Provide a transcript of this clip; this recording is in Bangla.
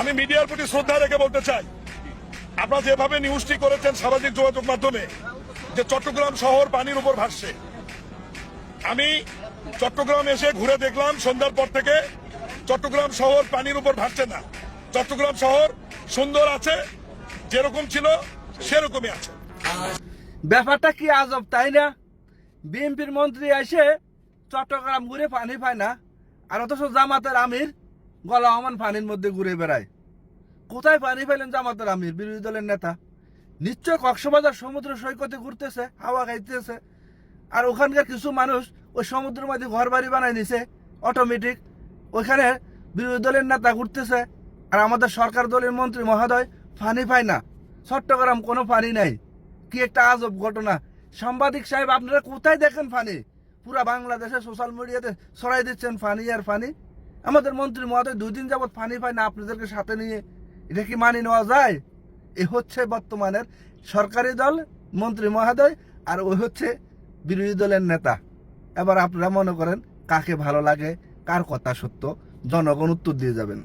আমি মিডিয়ার প্রতি শ্রদ্ধা রেখে বলতে চাই, আপনারা যেভাবে নিউজটি করেছেন সামাজিক যোগাযোগ মাধ্যমে যে চট্টগ্রাম শহর পানির উপর ভাসছে, আমি চট্টগ্রাম এসে ঘুরে দেখলাম সন্ধ্যার পর থেকে চট্টগ্রাম শহর পানির উপর ভাসছে না। চট্টগ্রাম শহর সুন্দর আছে, যেরকম ছিল সেরকমই আছে। ব্যাপারটা কি আজব, তাই না? বিএনপির মন্ত্রী এসে চট্টগ্রাম ঘুরে পানি পায় না, আর অথচ জামাতের আমির গলা অমান পানির মধ্যে ঘুরে বেড়ায়। কোথায় পানি পেলেন জামাতের আমির, বিরোধী দলের নেতা? নিশ্চয় কক্সবাজার সমুদ্র সৈকতে ঘুরতেছে, হাওয়া খাইতেছে, আর ওখানকার কিছু মানুষ ওই সমুদ্রের মধ্যে ঘর বাড়ি বানাই নিছে অটোমেটিক। ওইখানে বিরোধী দলের নেতা ঘুরতেছে, আর আমাদের সরকার দলের মন্ত্রী মহোদয় পানি পায় না। চট্টগ্রাম কোনো পানি নাই। কি একটা আজব ঘটনা। সাংবাদিক সাহেব, আপনারা কোথায় দেখেন পানি? পুরা বাংলাদেশে সোশ্যাল মিডিয়াতে ছড়াই দিচ্ছেন পানি আর পানি। আমাদের মন্ত্রী মহোদয় 2 দিন যাবৎ পানি পায় না আপনাদেরকে সাথে নিয়ে। এটা কি মানি নেওয়া যায়? এ হচ্ছে বর্তমানের সরকারি দল, মন্ত্রী মহোদয়, আর ওই হচ্ছে বিরোধী দলের নেতা। এবার আপনারা মনে করেন কাকে ভালো লাগে, কার কথা সত্য, জনগণ উত্তর দিয়ে যাবেন।